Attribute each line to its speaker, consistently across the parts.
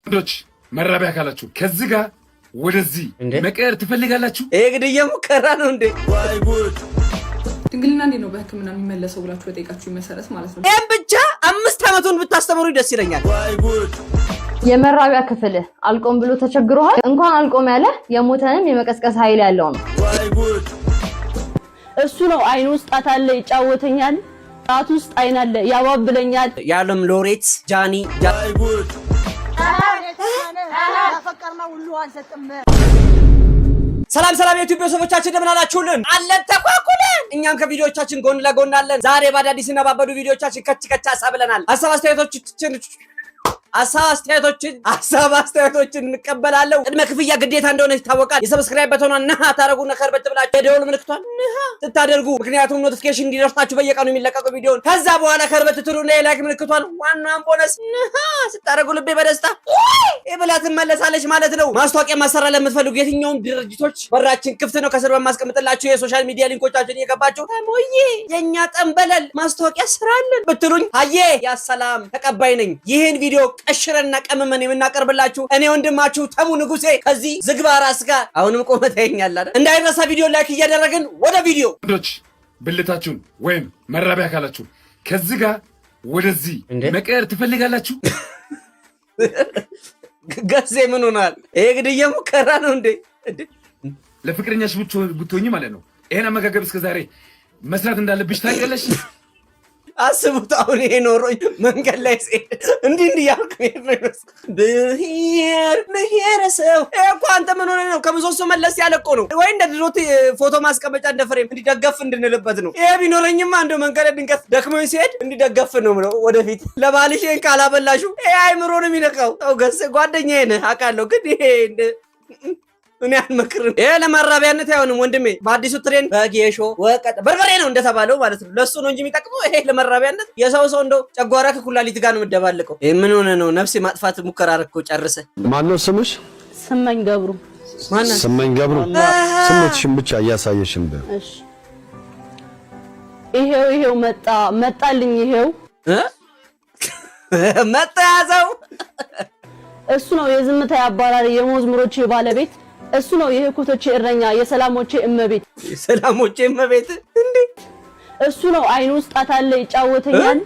Speaker 1: ወንዶች መራቢያ ካላችሁ ከዚህ ጋር ወደዚህ መቀየር ትፈልጋላችሁ?
Speaker 2: ግድያ ሙከራ ነው እንዴ?
Speaker 3: ድንግልና እንዴ ነው በህክምና የሚመለሰው ብላችሁ በጠይቃችሁ መሰረት ማለት ነው።
Speaker 2: ይሄን ብቻ 5 አመቱን ብታስተምሩ ደስ ይለኛል።
Speaker 4: የመራቢያ ክፍል አልቆም ብሎ ተቸግሯል። እንኳን አልቆም ያለ የሞተንም የመቀስቀስ ኃይል ያለው ነው።
Speaker 5: እሱ ነው አይኑ ውስጥ አታለ ይጫወተኛል፣ ጣት ውስጥ አይን አለ ያባብለኛል።
Speaker 2: የዓለም ሎሬት ጃኒ ሰላም ሰላም የዩቲዩብ ቤተሰቦቻችን እንደምን አላችሁልን? አለን ተኳኩለን። እኛም ከቪዲዮዎቻችን ጎን ለጎን አለን። ዛሬ በአዳዲስና ባበዱ ቪዲዮዎቻችን ከች አሳብለናል። ሀሳብ አስተያየቶችን እንቀበላለን። ቅድመ ክፍያ ግዴታ እንደሆነ ይታወቃል። የሰብስክራይብ በተኗን ነሃ ታረጉና ከርበት ብላችሁ የደወል ምልክቷን ነሃ ትታደርጉ፣ ምክንያቱም ኖቲፊኬሽን እንዲደርሳችሁ በየቀኑ የሚለቀቁ ቪዲዮን። ከዛ በኋላ ከርበት ትሉና የላይክ ምልክቷን ዋናውን ቦነስ ነሃ ስታደርጉ ልቤ በደስታ ይብላ ትመለሳለች ማለት ነው። ማስታወቂያ ማሰራ ለምትፈልጉ የትኛውም ድርጅቶች በራችን ክፍት ነው። ከስር በማስቀምጥላችሁ የሶሻል ሚዲያ ሊንኮቻችን እየገባችሁ ተሞዬ የኛ ጠንበለል ማስታወቂያ ስራለን ብትሉኝ አዬ ያ ሰላም ተቀባይ ነኝ። ይሄን ቪዲዮ ቀሽረና ቀመመን የምናቀርብላችሁ እኔ ወንድማችሁ ተሙ ንጉሴ ከዚህ ዝግባ ራስ ጋር አሁንም ቆመታ ይኛል አይደል? እንዳይረሳ ቪዲዮ ላይክ እያደረግን ወደ ቪዲዮ።
Speaker 1: ወንዶች ብልታችሁን ወይም መራቢያ ካላችሁ ከዚህ ጋር ወደዚህ መቀየር ትፈልጋላችሁ?
Speaker 2: ገዜ ምን ሆናል? ግድያ ሙከራ ነው እንዴ?
Speaker 1: ለፍቅረኛሽ ብትሆኚ ማለት ነው። ይሄን አመጋገብ እስከዛሬ መስራት እንዳለብሽ ታውቂያለሽ?
Speaker 2: አስቡት አሁን ይሄ ኖሮኝ መንገድ ላይ ሲሄድ እንዲህ ያልኩ ብሄር ሰው እኮ አንተ ምን ሆነ ነው? ከምሰሶ መለስ ያለቆ ነው ወይ እንደ ድሮት ፎቶ ማስቀመጫ እንደ ፍሬም እንዲደገፍ እንድንልበት ነው። ይሄ ቢኖረኝማ እንደው መንገድ ድንገት ደክሞኝ ሲሄድ እንዲደገፍ ነው ነው ወደፊት ለባልሽን ካላበላሹ ይሄ አይምሮ ነው የሚነካው። ተው ገስ ጓደኛዬ ነህ አውቃለሁ፣ ግን ይሄ እኔ አልመክርም። ይሄ ለማራቢያነት አይሆንም ወንድሜ። በአዲሱ ትሬን በጌሾ ወቀጥ በርበሬ ነው እንደተባለው ማለት ነው። ለሱ ነው እንጂ የሚጠቅመው ይሄ ለማራቢያነት የሰው እንደው ጨጓራ ከኩላሊት ጋር ነው የምደባልቀው። ይሄ ምን ሆነ ነው? ነፍስ ማጥፋት ሙከራ አረከው ጨርሰ።
Speaker 6: ማን ነው ስምሽ?
Speaker 5: ስመኝ ገብሩ።
Speaker 2: ማን ነው
Speaker 6: ስመኝ ገብሩ? ስምሽን ብቻ እያሳየሽን በ
Speaker 5: እሺ ይሄው መጣልኝ። ይሄው
Speaker 2: መጣ ያዘው።
Speaker 5: እሱ ነው የዝምታ ያባራሪ የመዝሙሮቼ ባለቤት። እሱ ነው የህኩቶቼ እረኛ የሰላሞቼ እመቤት።
Speaker 2: የሰላሞቼ እመቤት እንዴ!
Speaker 5: እሱ ነው አይኑ ውስጥ አታለ ይጫወተኛል፣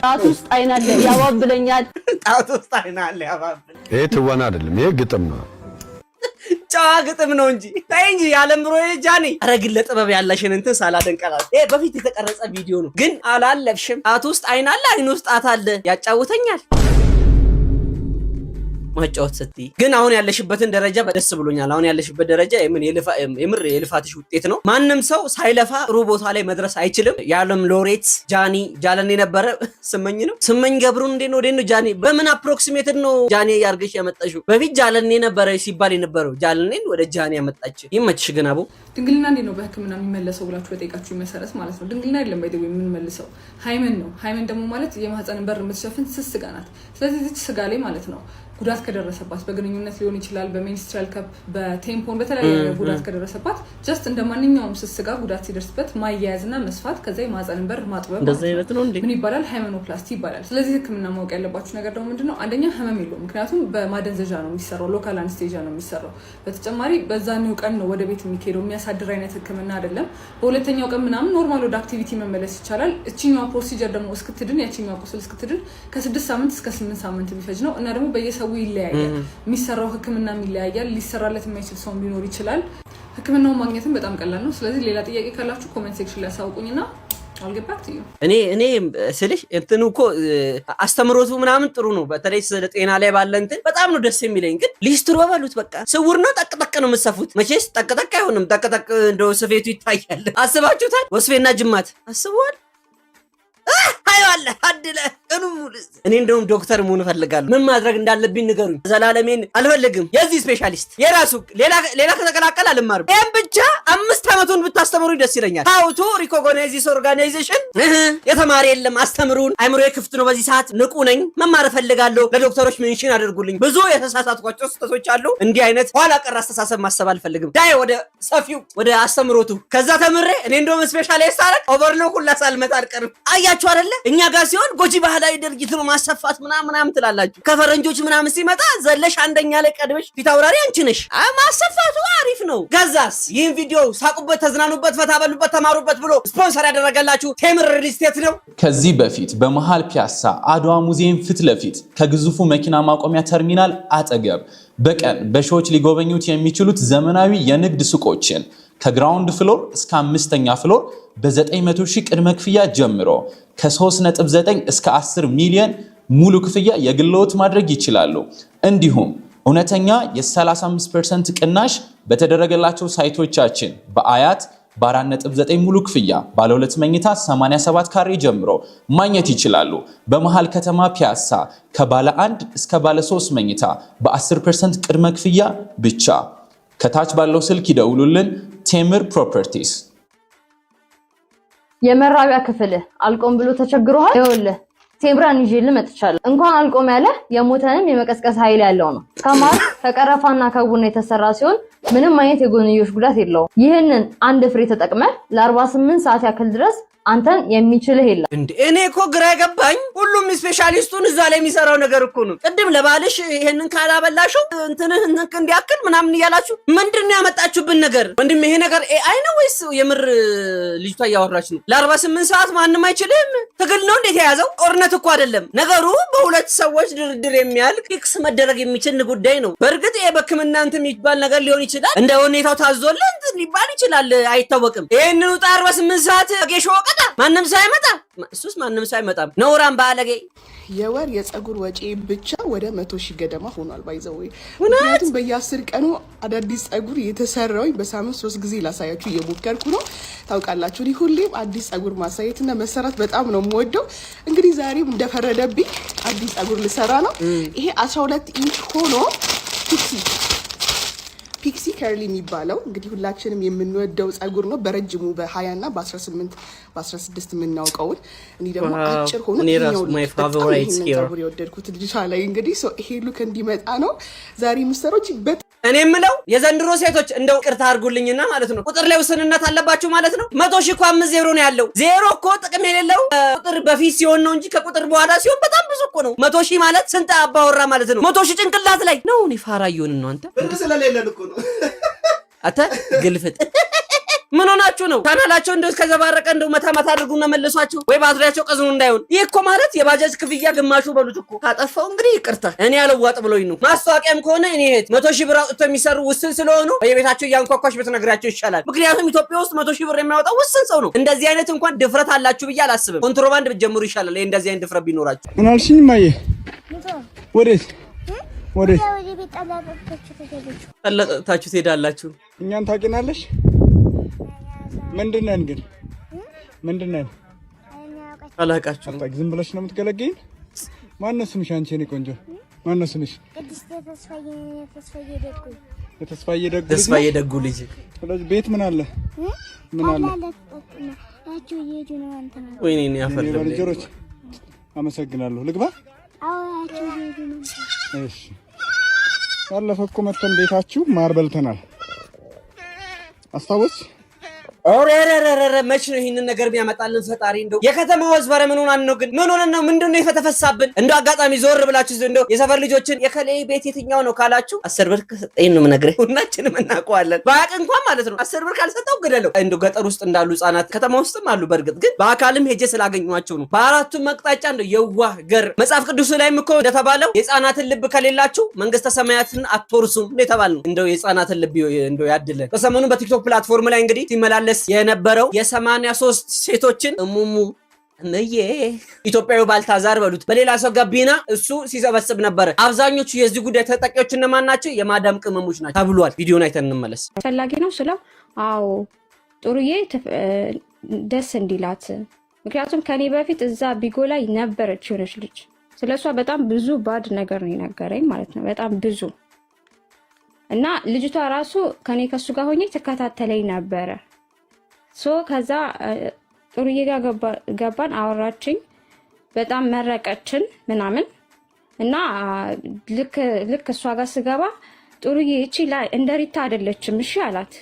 Speaker 5: ጣት ውስጥ አይን አለ ያባብለኛል።
Speaker 2: ጣት ውስጥ አይን አለ ያባብለኛል።
Speaker 6: ይሄ ትወና አይደለም፣ ይሄ ግጥም ነው።
Speaker 2: ጨዋ ግጥም ነው እንጂ ታይ እንጂ ያለምሮ ጃኒ። ኧረ ግን ለጥበብ ያለሽን እንትን ሳላደንቀላት። ይሄ በፊት የተቀረጸ ቪዲዮ ነው፣ ግን አላለፍሽም። ጣት ውስጥ አይን አለ፣ አይኑ ውስጥ ጣት አለ ያጫውተኛል። ማጫወት ስትይ ግን አሁን ያለሽበትን ደረጃ በደስ ብሎኛል። አሁን ያለሽበት ደረጃ የምር የልፋትሽ ውጤት ነው። ማንም ሰው ሳይለፋ ጥሩ ቦታ ላይ መድረስ አይችልም። የዓለም ሎሬት ጃኒ ጃለኔ ነበረ። ስመኝ ገብሩን እንዴ ነው ጃኒ በምን አፕሮክሲሜትድ ነው ጃኒ ያርገሽ ያመጣሽው? በፊት ጃለኔ ነበረ ሲባል የነበረው ጃለኔን ወደ ጃኒ ያመጣች። ይመችሽ። ግን አቦ
Speaker 3: ድንግልና እንዴ ነው በህክምና የሚመለሰው ብላችሁ በጠይቃችሁ መሰረት ማለት ነው። ድንግልና አይደለም ባይደው የምንመልሰው ሃይመን ነው። ሃይመን ደግሞ ማለት የማህፀን በር የምትሸፍን ስስ ስጋ ናት። ስለዚህ እዚህ ስጋ ላይ ማለት ነው ጉዳት ከደረሰባት በግንኙነት ሊሆን ይችላል፣ በሜንስትራል ካፕ፣ በቴምፖን በተለያየ ጉዳት ከደረሰባት ጀስት እንደማንኛውም ስስጋ ጉዳት ሲደርስበት ማያያዝና መስፋት ከዛ የማህፀን በር ማጥበብ
Speaker 2: እንደዛ አይነት ነው እንዴ?
Speaker 3: ምን ይባላል? ሃይመኖፕላስቲ ይባላል። ስለዚህ ህክምና ማወቅ ያለባችሁ ነገር ደግሞ ምንድነው? አንደኛ ህመም የለውም፣ ምክንያቱም በማደንዘዣ ነው የሚሰራው፣ ሎካል አንስቴጂያ ነው የሚሰራው። በተጨማሪ በዛኛው ቀን ነው ወደ ቤት የሚሄደው፣ የሚያሳድር አይነት ህክምና አይደለም። በሁለተኛው ቀን ምናምን ኖርማል ወደ አክቲቪቲ መመለስ ይቻላል። እቺኛው ፕሮሲጀር ደግሞ እስክትድን ያቺኛው ቁስል እስክትድን ከ6 ሳምንት እስከ 8 ሳምንት ቢፈጅ ነው እና ደግሞ በየሰው ይለያያል። የሚሰራው ህክምና ይለያያል። ሊሰራለት የማይችል ሰው ሊኖር ይችላል። ህክምናውን ማግኘትም በጣም ቀላል ነው። ስለዚህ ሌላ ጥያቄ ካላችሁ ኮሜንት ሴክሽን ላይ አሳውቁኝና አልገባክ ትዩ። እኔ
Speaker 2: ስልሽ እንትኑ እኮ አስተምሮቱ ምናምን ጥሩ ነው። በተለይ ስለ ጤና ላይ ባለ እንትን በጣም ነው ደስ የሚለኝ። ግን ሊስትሮ በሉት በቃ ስውር ነው። ጠቅጠቅ ነው የምትሰፉት። መቼስ ጠቅጠቅ አይሆንም። ጠቅጠቅ እንደው ስፌቱ ይታያል። አስባችሁታል? ወስፌና ጅማት አስበዋል። አይዋለ አድለ እኔ እንደውም ዶክተር መሆን እፈልጋለሁ። ምን ማድረግ እንዳለብኝ ንገሩኝ። ዘላለሜን አልፈልግም። የዚህ ስፔሻሊስት የራሱ ሌላ ከተቀላቀለ አልማርም። ይሄን ብቻ 5 አመቱን ብታስተምሩ ደስ ይለኛል። how to recognize this organization የተማረ የለም አስተምሩን። አይምሮዬ ክፍት ነው። በዚህ ሰዓት ንቁ ነኝ። መማር እፈልጋለሁ። ለዶክተሮች ሜንሽን አድርጉልኝ። ብዙ የተሳሳትኳቸው ስህተቶች አሉ። እንዲህ አይነት ኋላ ቀር አስተሳሰብ ማሰብ አልፈልግም። ዳይ ወደ ሰፊው ወደ አስተምሮቱ ከዛ ተምሬ እኔ እንደውም ስፔሻሊስት አረግ ኦቨርሎክ ሁላ ሳልመጣ አልቀርም። አያችሁ አይደለ? እኛ ጋር ሲሆን ጎጂ ባህሪ ባህላዊ ድርጊት ነው ማሰፋት ምናምን ትላላችሁ ከፈረንጆች ምናምን ሲመጣ ዘለሽ አንደኛ ላይ ቀድመሽ ፊታውራሪ አንቺ ነሽ ማሰፋቱ አሪፍ ነው ገዛስ ይህን ቪዲዮ ሳቁበት ተዝናኑበት ፈታበሉበት ተማሩበት ብሎ ስፖንሰር ያደረገላችሁ ቴምር ሪል ስቴት ነው
Speaker 7: ከዚህ በፊት በመሃል ፒያሳ አድዋ ሙዚየም ፊት ለፊት ከግዙፉ መኪና ማቆሚያ ተርሚናል አጠገብ በቀን በሺዎች ሊጎበኙት የሚችሉት ዘመናዊ የንግድ ሱቆችን ከግራውንድ ፍሎር እስከ 5ኛ ፍሎር በ900,000 ቅድመ ክፍያ ጀምሮ ከ3.9 እስከ 10 ሚሊዮን ሙሉ ክፍያ የግልዎት ማድረግ ይችላሉ እንዲሁም እውነተኛ የ35% ቅናሽ በተደረገላቸው ሳይቶቻችን በአያት በ4.9 ሙሉ ክፍያ ባለ 2 መኝታ 87 ካሬ ጀምሮ ማግኘት ይችላሉ በመሃል ከተማ ፒያሳ ከባለ 1 እስከ ባለ 3 መኝታ በ10% ቅድመ ክፍያ ብቻ ከታች ባለው ስልክ ይደውሉልን ቴምር ፕሮፐርቲስ
Speaker 4: የመራቢያ ክፍል አልቆም ብሎ ተቸግሯል ይኸውልህ ቴምራን ይዤልህ መጥቻለሁ እንኳን አልቆም ያለ የሞተንም የመቀስቀስ ኃይል ያለው ነው ከማር ከቀረፋና ከቡና የተሰራ ሲሆን ምንም አይነት የጎንዮሽ ጉዳት የለውም ይህንን አንድ ፍሬ ተጠቅመ ለ48 ሰዓት ያክል ድረስ አንተን የሚችልህ የለም
Speaker 2: እንዴ እኔ እኮ ግራ ገባኝ ሁሉም ስፔሻሊስቱን እዛ ላይ የሚሰራው ነገር እኮ ነው ቅድም ለባልሽ ይሄንን ካላበላሽው እንትንህ እንዲያክል ምናምን ይያላችሁ ምንድነው ያመጣችሁብን ነገር ወንድም ይሄ ነገር ኤአይ ነው ወይስ የምር ልጅቷ ያወራች ነው ለ48 ሰዓት ማንንም አይችልም ትግል ነው እንዴት ያያዘው ጦርነት እኮ አይደለም ነገሩ በሁለት ሰዎች ድርድር የሚያልቅ ፊክስ መደረግ የሚችል ጉዳይ ነው በእርግጥ የበክምና እንትን የሚባል ነገር ሊሆን ይችላል እንደ ሁኔታው ታዞልን ሊባል ይችላል አይታወቅም ይሄንን 48 ሰዓት ጌሾ ማንም ሳይመጣ እሱስ ማንም ሳይመጣም ነውራን ባለጌ
Speaker 8: የወር የፀጉር ወጪ ብቻ ወደ 100,000 ገደማ ሆኗል ባይዘው ምክንያቱም በየ10 ቀኑ አዳዲስ ፀጉር የተሰራው በሳምንት 3 ጊዜ ላሳያችሁ እየሞከርኩ ነው ታውቃላችሁ እኔ ሁሌም አዲስ ፀጉር ማሳየትና መሰራት በጣም ነው የምወደው እንግዲህ ዛሬም እንደፈረደብኝ አዲስ ፀጉር ልሰራ ነው ይሄ 12 ኢንች ሆኖ ፒክሲ ከርሊ የሚባለው እንግዲህ ሁላችንም የምንወደው ፀጉር ነው በረጅሙ በ20 እና በ18 በ16 የምናውቀው እኔ ደግሞ አጭር ሆኖ ነው ማይ ፋቮራይት ፀጉር የወደድኩት ልጅ ላይ እንግዲህ ይሄ ሉክ እንዲመጣ ነው ዛሬ ምሰሮች
Speaker 2: እኔ የምለው የዘንድሮ ሴቶች እንደው ቅርታ አድርጉልኝና ማለት ነው ቁጥር ላይ ውስንነት አለባችሁ ማለት ነው 100,000 እኮ 5 ዜሮ ነው ያለው ዜሮ እኮ ጥቅም የሌለው ቁጥር በፊት ሲሆን ነው እንጂ ከቁጥር በኋላ ሲሆን በጣም ብዙ እኮ ነው 100,000 ማለት ስንት አባወራ ማለት ነው 100,000 ጭንቅላት ላይ ነው እኔ ፋራ ይሆን ነው አንተ
Speaker 9: ብር ስለሌለን እኮ ነው
Speaker 2: አታ ግልፍጥ ምን ሆናችሁ ነው ካናላቸው እንደው ከዘባረቀ እንደው መታማት አድርጉና መልሷቸው ወይ ባትሪያቸው ቀዝኑ እንዳይሆን ይሄ እኮ ማለት የባጃጅ ክፍያ ግማሹ በሉት እኮ ካጠፋው እንግዲህ ይቅርታ እኔ ያለዋጥ ብሎኝ ነው ማስታወቂያም ከሆነ እኔ 100,000 ብር አውጥቶ የሚሰሩ ውስን ስለሆኑ በየቤታቸው ያንኳኳሽ በተነግራቸው ይሻላል ምክንያቱም ኢትዮጵያ ውስጥ 100,000 ብር የሚያወጣው ውስን ሰው ነው እንደዚህ አይነት እንኳን ድፍረት አላችሁ ብዬ አላስብም ኮንትሮባንድ ብትጀምሩ ይሻላል ይሄ እንደዚህ አይነት ድፍረት ቢኖራችሁ
Speaker 10: ምን አልሽኝ ማዬ ወዴት
Speaker 2: ጠለጣችሁ ትሄዳላችሁ
Speaker 10: እኛን ታውቂናለሽ ምንድነን ግን ምንድነን
Speaker 2: አላቃችሁ
Speaker 10: ዝም ብለሽ ነው የምትገለገኝ ማነው ስምሽ አንቺ እኔ ቆንጆ ማነው ስምሽ ተስፋዬ ደጉ ልጅ ስለዚህ ቤት ምን አለ
Speaker 2: ወይኔ እኔ አፈርለም
Speaker 10: ልጅሮች አመሰግናለሁ ልግባ እሺ ያለፈው እኮ መተን ቤታችሁ ማር በልተናል አስታውስ
Speaker 2: ኦሬሬሬሬ መች ነው ይሄንን ነገር ቢያመጣልን ፈጣሪ እንደው የከተማው ህዝብ ኧረ ምን ሆነን ነው ግን ምን ሆነን ነው ምንድነው የተፈሳብን እንደው አጋጣሚ ዞር ብላችሁ እንደው የሰፈር ልጆችን የከሌ ቤት የትኛው ነው ካላችሁ 10 ብር ከሰጠኝ ነው የምነግርህ ሁላችንም እናውቀዋለን ባቅ እንኳን ማለት ነው 10 ብር ካልሰጠው ገደለው እንደው ገጠር ውስጥ እንዳሉ ህጻናት ከተማ ውስጥም አሉ በርግጥ ግን በአካልም ሄጄ ስላገኘኋቸው ነው በአራቱም መቅጣጫ እንደው የዋህ ገር መጽሐፍ ቅዱስ ላይም እኮ እንደተባለው የህፃናትን ልብ ከሌላችሁ መንግስተ ሰማያትን አትወርሱም እንደተባለው እንደው የህፃናትን ልብ እንደው ያድለን በሰሞኑ በቲክቶክ ፕላትፎርም ላይ እንግዲህ ሲመላለስ የነበረው የ83 ሴቶችን እሙሙ ነዬ ኢትዮጵያዊ ባልታዛር በሉት በሌላ ሰው ጋቢና እሱ ሲሰበስብ ነበር አብዛኞቹ የዚህ ጉዳይ ተጠቂዎች እነማን ናቸው የማዳም ቅመሞች ናቸው ተብሏል ቪዲዮን አይተን እንመለስ
Speaker 11: ፈላጊ ነው ስለው አዎ ጥሩዬ ደስ እንዲላት ምክንያቱም ከኔ በፊት እዛ ቢጎ ላይ ነበረች የሆነች ልጅ ስለሷ በጣም ብዙ ባድ ነገር ነው የነገረኝ ማለት ነው በጣም ብዙ እና ልጅቷ ራሱ ከኔ ከሱ ጋር ሆኜ ተከታተለኝ ነበር ከዛ ጥሩዬ ጋር ገባን አወራችኝ በጣም መረቀችን ምናምን እና ልክ እሷ ጋር ስገባ ጥሩዬ እቺ ላይ እንደሪታ አይደለችም እሺ አላት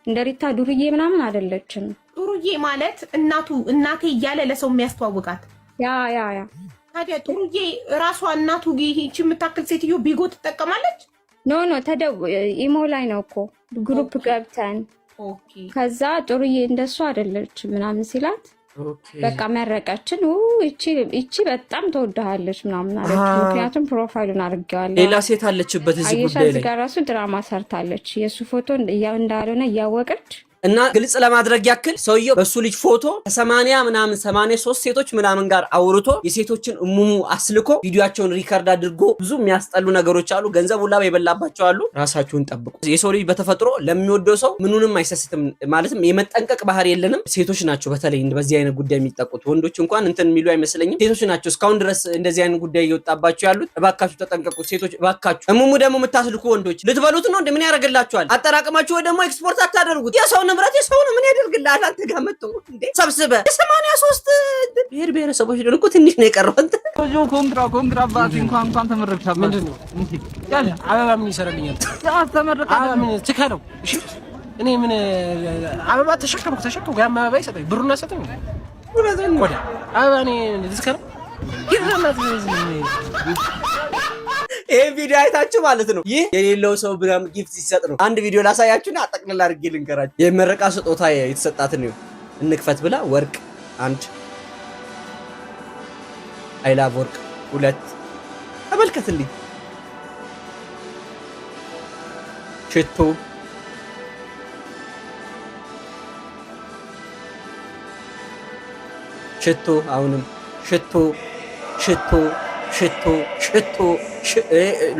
Speaker 11: እንደሪታ ዱርዬ ምናምን አይደለችም
Speaker 12: ጥሩዬ ማለት እናቴ እያለ ለሰው የሚያስተዋውቃት
Speaker 11: ያ
Speaker 9: ታዲያ ጥሩዬ ራሷ እናቱ ይህቺ የምታክል ሴትዮ ቢጎ ትጠቀማለች?
Speaker 11: ኖ ኢሞ ላይ ነው እኮ ግሩፕ ገብተን ከዛ ጥሩዬ እንደሱ አይደለች ምናምን ሲላት በቃ መረቀችን። እቺ በጣም ተወዳለች ምናምን አለች። ምክንያቱም ፕሮፋይሉን አድርጌዋለሁ።
Speaker 2: ሌላ ሴት አለችበት እዚህ ጉዳይ ላይ
Speaker 11: ጋር ራሱ ድራማ ሰርታለች። የሱ ፎቶ እንዳልሆነ እያወቀች
Speaker 2: እና ግልጽ ለማድረግ ያክል ሰውየው በሱ ልጅ ፎቶ ከ80 ምናምን 83 ሴቶች ምናምን ጋር አውርቶ የሴቶችን እሙሙ አስልኮ ቪዲዮአቸውን ሪከርድ አድርጎ ብዙ የሚያስጠሉ ነገሮች አሉ። ገንዘብ ሁላ የበላባቸው አሉ። ራሳችሁን ጠብቁ። የሰው ልጅ በተፈጥሮ ለሚወደው ሰው ምኑንም አይሰስትም። ማለትም የመጠንቀቅ ባህሪ የለንም። ሴቶች ናቸው በተለይ በዚህ አይነት ጉዳይ የሚጠቁት። ወንዶች እንኳን እንትን የሚሉ አይመስለኝም። ሴቶች ናቸው እስካሁን ድረስ እንደዚህ አይነት ጉዳይ እየወጣባቸው ያሉት። እባካችሁ ተጠንቀቁ ሴቶች እባካችሁ። እሙሙ ደግሞ የምታስልኩ ወንዶች ልትበሉት ነው እንደምን ያደርግላችኋል? አጠራቅማችሁ ወይ ደግሞ ኤክስፖርት አታደርጉት። የሰው ንብረት የሰው ነው። ምን ያደርግልሃል? አንተ ጋር መጥቶ እንዴ ሰብስበህ 83 ብሔረሰቦች ደግሞ ትንሽ ነው የቀረው። አንተ
Speaker 12: ኮንግራ አባቴ እንኳን ተመረቅሽ። ምንድነው ያለ አበባ ምን ይሰራልኛል? ተመረቀ አበባ ምን ትከለው? እሺ እኔ ምን አበባ ተሸከምኩ ጋር አበባ ይሰጠኝ ብሩን አሰጠኝ። ወደ አበባ እኔ ልትከለው
Speaker 2: ይሄ ቪዲዮ አይታችሁ ማለት ነው። ይህ የሌለው ሰው ብራም ጊፍት ሲሰጥ ነው። አንድ ቪዲዮ ላሳያችሁና አጠቅልላ አድርጌ ልንገራችሁ። የመረቃ ስጦታ የተሰጣትን ነው። እንክፈት ብላ ወርቅ 1 አይ ላቭ ወርቅ 2 ተመልከትልኝ። ሽቶ አሁንም ሽቶ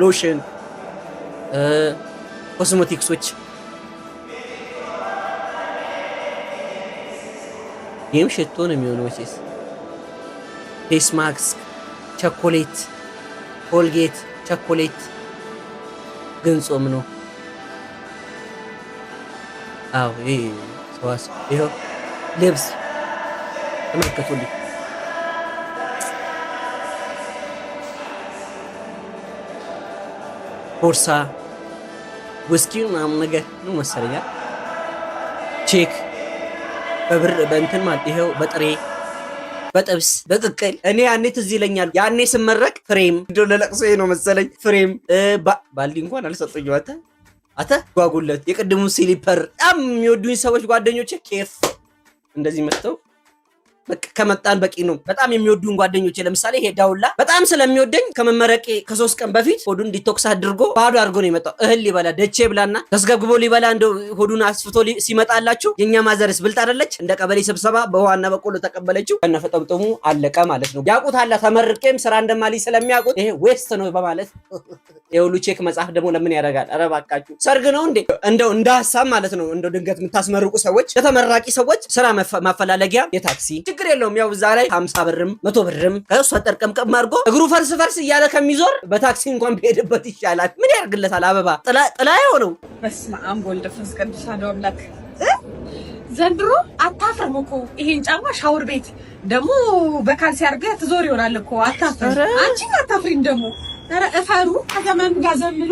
Speaker 2: ሎሽን ኮስሞቲክሶች ይህም ሽቶ ነው የሚሆነው። ፌስ ማስክ፣ ቸኮሌት፣ ኮልጌት፣ ቸኮሌት ግን ጾም ነው። አዎ ይሄ ሰዋስ ይሄው ልብስ ተመልከቱልኝ። ቦርሳ ውስኪ ምናምን ነገር ነው መሰለኝ። ቼክ በብር በእንትን ማለት ይሄው በጥሬ በጥብስ በቅቅል። እኔ ያኔ ትዝ ይለኛል ያኔ ስመረቅ ፍሬም ለለቅሶ ነው መሰለኝ ፍሬም ባልዲ እንኳን አልሰጡኝም። አተ ጓጉለት የቅድሙ ሲሊፐር በጣም የሚወዱኝ ሰዎች ጓደኞቼ ኬፍ እንደዚህ መጥተው በቃ ከመጣን በቂ ነው። በጣም የሚወዱኝ ጓደኞቼ ለምሳሌ ይሄ ዳውላ በጣም ስለሚወደኝ ከመመረቄ ከ3 ቀን በፊት ሆዱን ዲቶክስ አድርጎ ባዶ አድርጎ ነው የመጣው። እህል ሊበላ ደቼ ብላና ተስገብግቦ ሊበላ እንደው ሆዱን አስፍቶ ሲመጣላችሁ የኛ ማዘርስ ብልጥ አይደለች? እንደ ቀበሌ ስብሰባ በዋና በቆሎ ተቀበለችው። ከነፈጠምጥሙ አለቀ ማለት ነው። ያውቁታል ተመርቄም ስራ እንደማልይ ስለሚያውቁት ይሄ ዌስት ነው በማለት የሁሉ ቼክ መጻፍ ደግሞ ለምን ያደርጋል? ኧረ እባካችሁ ሰርግ ነው እንዴ? እንደው እንደ ሀሳብ ማለት ነው። እንደው ድንገት የምታስመርቁ ሰዎች ለተመራቂ ሰዎች ስራ ማፈላለጊያ የታክሲ ችግር የለውም። ያው ዛሬ 50 ብርም 100 ብርም ከእሱ አጠርቀምቀም አድርጎ እግሩ ፈርስ እያለ ከሚዞር በታክሲ እንኳን ቢሄድበት ይሻላል። ምን ያደርግለታል? አበባ ጥላ የሆነው። በስመ አብ ወልድ መንፈስ ቅዱስ አሐዱ አምላክ። ዘንድሮ አታፍርም እኮ ይሄን ጫማ ሻወር ቤት ደግሞ በካልሲ አድርገህ ትዞር ይሆናል እኮ። አታፍርም አንቺ አታፍሪም ደግሞ። ኧረ እፈሩ ከዘመኑ ጋር ዘምሉ።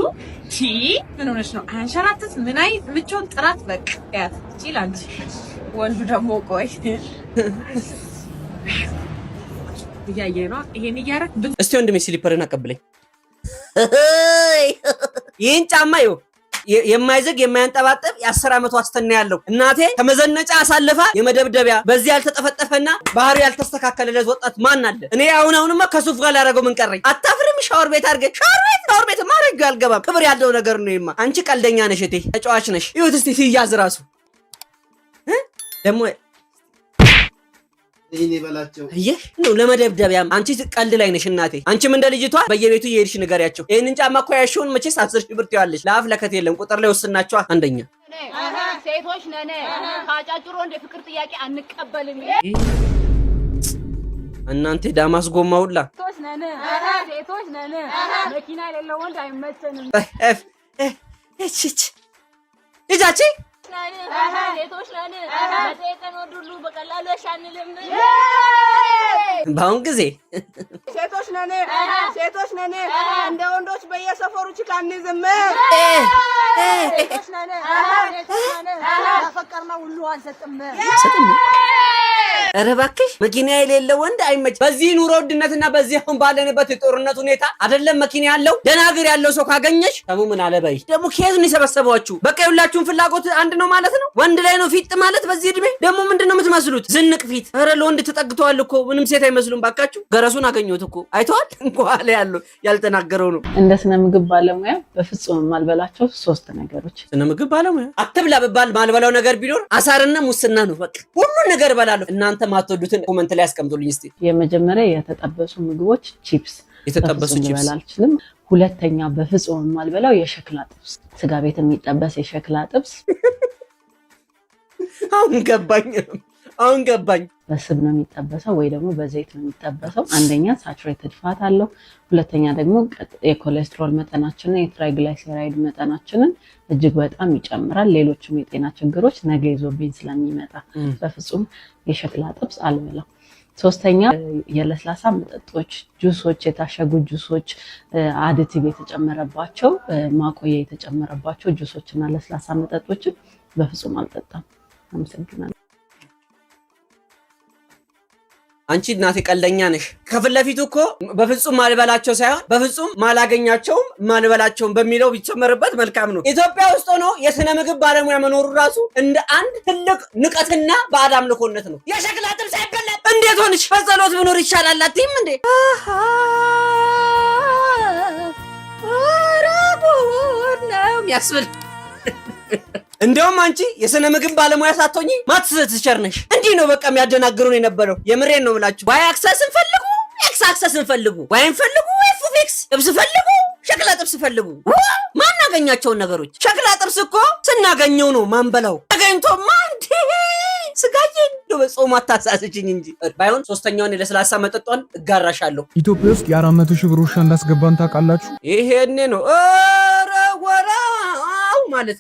Speaker 2: ምን ሆነሽ ነው? አንሸራተት ምን አይ ምቾት ጥራት በቃ ያት ይላል። ወንዱ ደግሞ ቆይ እያየ ነው ይሄን እያረክ እስቲ ወንድሜ ስሊፐርን አቀብለኝ። ይሄን ጫማ የማይዘግ የማያንጠባጠብ የ10 ዓመት ዋስትና ያለው እናቴ ከመዘነጫ አሳልፋ የመደብደቢያ በዚህ ያልተጠፈጠፈና ባህሪ ያልተስተካከለለት ወጣት ማን አለ? እኔ አሁንማ ከሱፍ ጋር ላደረገው ምን ቀረኝ? አታፍርም? ሻወር ቤት አድርገህ ሻወር ቤት ማድረግ አልገባም። ክብር ያለው ነገር ነው። ይማ አንቺ ቀልደኛ ነሽ እቴ፣ ተጫዋች ነሽ። ይሁት እስቲ ሲያዝ ራሱ ደግሞ
Speaker 13: ይሄን ይበላቸው
Speaker 2: ይሄ ነው ለመደብደቢያም። አንቺ ቀልድ ላይ ነሽ እናቴ። አንቺም እንደ ልጅቷ በየቤቱ እየሄድሽ ንገሪያቸው ይሄንን ጫማ እኮ ያሽውን መቼስ 10 ሺህ ብር ትያለሽ። ለአፍ ለከት የለም ቁጥር ላይ ወስናቸው። አንደኛ
Speaker 14: ሴቶች ነን ካጫጭሮ እንደ ፍቅር ጥያቄ አንቀበልም።
Speaker 2: እናንተ ዳማስ ጎማውላ
Speaker 14: ሴቶች ነን መኪና የሌለው ወንድ አይመቸንም።
Speaker 2: እቺ ልጃቺ
Speaker 14: ሴቶች ነን በጤቀን ወዱሉ በቀላሉ ያሻንልም።
Speaker 2: በአሁን ጊዜ
Speaker 14: ሴቶች ነን እንደ ወንዶች በየሰፈሩ ችካንዝም። ሴቶች ነን ያፈቀርነው ሁሉ አንሰጥም።
Speaker 2: ኧረ እባክሽ መኪና የሌለ ወንድ አይመች። በዚህ ኑሮ ውድነትና በዚህ አሁን ባለንበት የጦርነት ሁኔታ አይደለም መኪና ያለው ደናግር ያለው ሰው ካገኘሽ ተሙ ምን አለበይ። ደግሞ ከየት ነው የሰበሰባችሁ? በቃ ሁላችሁም ፍላጎት አንድ ነው ማለት ነው። ወንድ ላይ ነው ፊት ማለት በዚህ እድሜ ደግሞ ምንድነው የምትመስሉት? ዝንቅ ፊት። ኧረ ለወንድ ተጠግተዋል እኮ ምንም ሴት አይመስሉም። ባካችሁ ገረሱን አገኘሁት እኮ አይተዋል። እንኳን ያለው ያልተናገረው ነው።
Speaker 5: እንደ ስነ ምግብ ባለሙያ በፍጹም ማልበላቸው 3 ነገሮች።
Speaker 2: ስነ ምግብ ባለሙያ አትብላ ብባል ማልበላው ነገር ቢኖር አሳርና ሙስና ነው። በቃ ሁሉ ነገር እበላለሁ። እናንተ ማትወዱትን ኮሜንት ላይ አስቀምጡልኝ እስቲ።
Speaker 5: የመጀመሪያ የተጠበሱ ምግቦች ቺፕስ፣
Speaker 2: የተጠበሱ ቺፕስ
Speaker 5: አልችልም። ሁለተኛ በፍጹም ማልበላው የሸክላ ጥብስ፣ ስጋ ቤት የሚጠበስ የሸክላ ጥብስ። አሁን ገባኝ። በስብ ነው የሚጠበሰው ወይ ደግሞ በዘይት ነው የሚጠበሰው። አንደኛ ሳቹሬትድ ፋት አለው፣ ሁለተኛ ደግሞ የኮሌስትሮል መጠናችንን የትራይግላይሰራይድ መጠናችንን እጅግ በጣም ይጨምራል። ሌሎችም የጤና ችግሮች ነገ ይዞብኝ ስለሚመጣ በፍጹም የሸክላ ጥብስ አልበላም። ሶስተኛ የለስላሳ መጠጦች፣ ጁሶች፣ የታሸጉ ጁሶች፣ አዲቲቭ የተጨመረባቸው ማቆያ የተጨመረባቸው ጁሶችና ለስላሳ መጠጦችን በፍጹም አልጠጣም። አመሰግናለሁ።
Speaker 2: አንቺ እናቴ ቀልደኛ ነሽ። ከፊት ለፊቱ እኮ በፍጹም ማልበላቸው ሳይሆን በፍጹም ማላገኛቸውም ማልበላቸውም በሚለው ቢጨመርበት መልካም ነው። ኢትዮጵያ ውስጥ ሆኖ የስነ ምግብ ባለሙያ መኖሩ ራሱ እንደ አንድ ትልቅ ንቀትና ባዕድ አምልኮነት ነው። የሸክላ ጥብስ አይበላም። እንዴት ሆንሽ? በጸሎት ብኖር ይሻላል አትይም እንዴ? አራቡር ነው ያስብል። እንደውም አንቺ የስነ ምግብ ባለሙያ ሳትሆኚ ማትስ ቲቸር ነሽ። እንዲህ ነው በቃ የሚያደናግሩን የነበረው። የምሬን ነው የምላችሁ። ዋይ አክሰስን ፈልጉ፣ ኤክስ አክሰስን ፈልጉ፣ ዋይን ፈልጉ፣ ኤፍ ኦፍ ኤክስ፣ ጥብስ ፈልጉ፣ ሸክላ ጥብስ ፈልጉ። ማናገኛቸውን ነገሮች ሸክላ ጥብስ እኮ ስናገኘው ነው ማንበላው። ተገኝቶማ እንዴ ስጋዬን እንደው በጾም አታሳስችኝ እንጂ። ባይሆን ሶስተኛውን የለስላሳ መጠጧን እጋራሻለሁ።
Speaker 10: ኢትዮጵያ ውስጥ የ400 ሺህ ብር ውሻ እንዳስገባን ታውቃላችሁ?
Speaker 2: ይሄኔ ነው ኧረ ወራው ማለት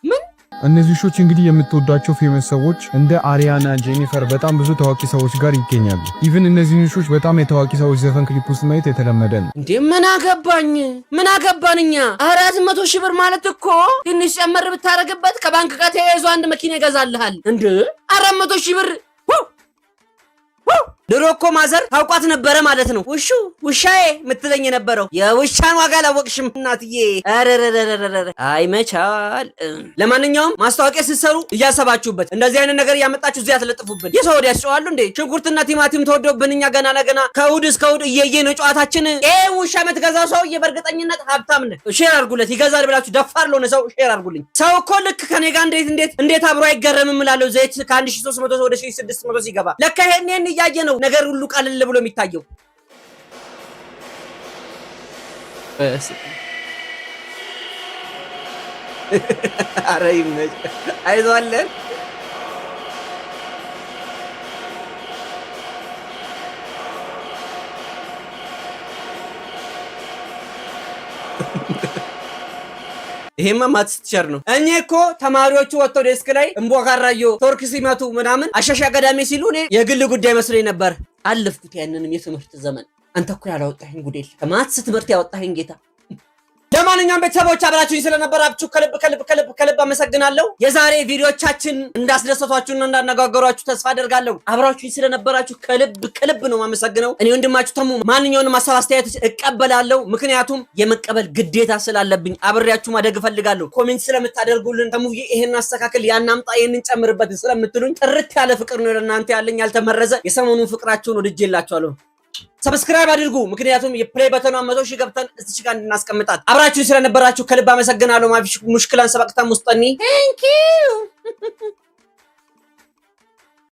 Speaker 2: ምን?
Speaker 10: እነዚህ ሾች እንግዲህ የምትወዷቸው ፌመስ ሰዎች እንደ አሪያና፣ ጄኒፈር በጣም ብዙ ታዋቂ ሰዎች ጋር ይገኛሉ። ኢቭን እነዚህን ሾች በጣም የታዋቂ ሰዎች ዘፈን ክሊፕ ውስጥ ማየት የተለመደ ነው።
Speaker 2: እንዴ ምን አገባን እኛ። 400 ሺህ ብር ማለት እኮ ትንሽ ጨመር ብታረግበት ከባንክ ጋር ተያይዞ አንድ መኪና ይገዛልሃል። እንዴ 400 ሺህ ብር ድሮ እኮ ማዘር ታውቋት ነበረ ማለት ነው። ውሻዬ የምትለኝ የነበረው የውሻን ዋጋ አላወቅሽም እናትዬ። አረረረረረ አይመቻል። ለማንኛውም ማስታወቂያ ስትሰሩ እያሰባችሁበት እንደዚህ አይነት ነገር እያመጣችሁ እዚያ ትለጥፉብን። የሰው ወዲያ ያስጨዋሉ እንዴ? ሽንኩርትና ቲማቲም ተወደውብን እኛ ገና ከእሑድ እስከ እሑድ እየየ ነው ጨዋታችን። ውሻ የምትገዛው ሰውዬ በእርግጠኝነት ሀብታም ነህ። ሼር አድርጉለት። ይገዛል ብላችሁ ደፋር ለሆነ ሰው ሼር አድርጉልኝ። ሰው እኮ ልክ ከኔ ጋር እንዴት አብሮ አይገረምም እላለሁ። ዘይት ከ1300 ወደ 1600 ሲገባ ለካ ይሄን እያየ ነው ነገር ሁሉ ቀለል ብሎ የሚታየው። አረ ይመች አይዟለን። ይሄማ ማትስ ቲቸር ነው። እኔ እኮ ተማሪዎቹ ወጥተው ዴስክ ላይ እምቦካራዮ ቶርክ ሲመቱ ምናምን አሻሻ ገዳሜ ሲሉ እኔ የግል ጉዳይ መስሎኝ ነበር። አለፍኩት ያንንም የትምህርት ዘመን። አንተ እኮ ያላወጣኸኝ ጉዴል ከማትስ ትምህርት ያወጣኸኝ ጌታ። ለማንኛውም ቤተሰቦች አብራችሁኝ ስለነበራችሁ ከልብ አመሰግናለሁ። የዛሬ ቪዲዮቻችን እንዳስደሰቷችሁና እንዳነጋገሯችሁ ተስፋ አደርጋለሁ። አብራችሁኝ ስለነበራችሁ ከልብ ነው የማመሰግነው። እኔ ወንድማችሁ ተሙ ማንኛውንም ሀሳብ አስተያየት እቀበላለሁ። ምክንያቱም የመቀበል ግዴታ ስላለብኝ አብሬያችሁ ማደግ እፈልጋለሁ። ኮሜንት ስለምታደርጉልን ተሙዬ ይሄን አስተካክል፣ ያናምጣ፣ ይሄንን ጨምርበት ስለምትሉኝ ጥርት ያለ ፍቅር ነው ለእናንተ ያለኝ። ያልተመረዘ የሰሞኑን ፍቅራችሁን ወድጄላችኋለሁ። ሰብስክራይብ አድርጉ። ምክንያቱም የፕሌይ በተኗ 100 ሺህ ገብተን እዚች ጋር እንድናስቀምጣት። አብራችሁ ስለነበራችሁ ከልብ አመሰግናለሁ። ማፊሽ ሙሽክላን ሰበቅታ ሙስጠኒ ቴንክ ዩ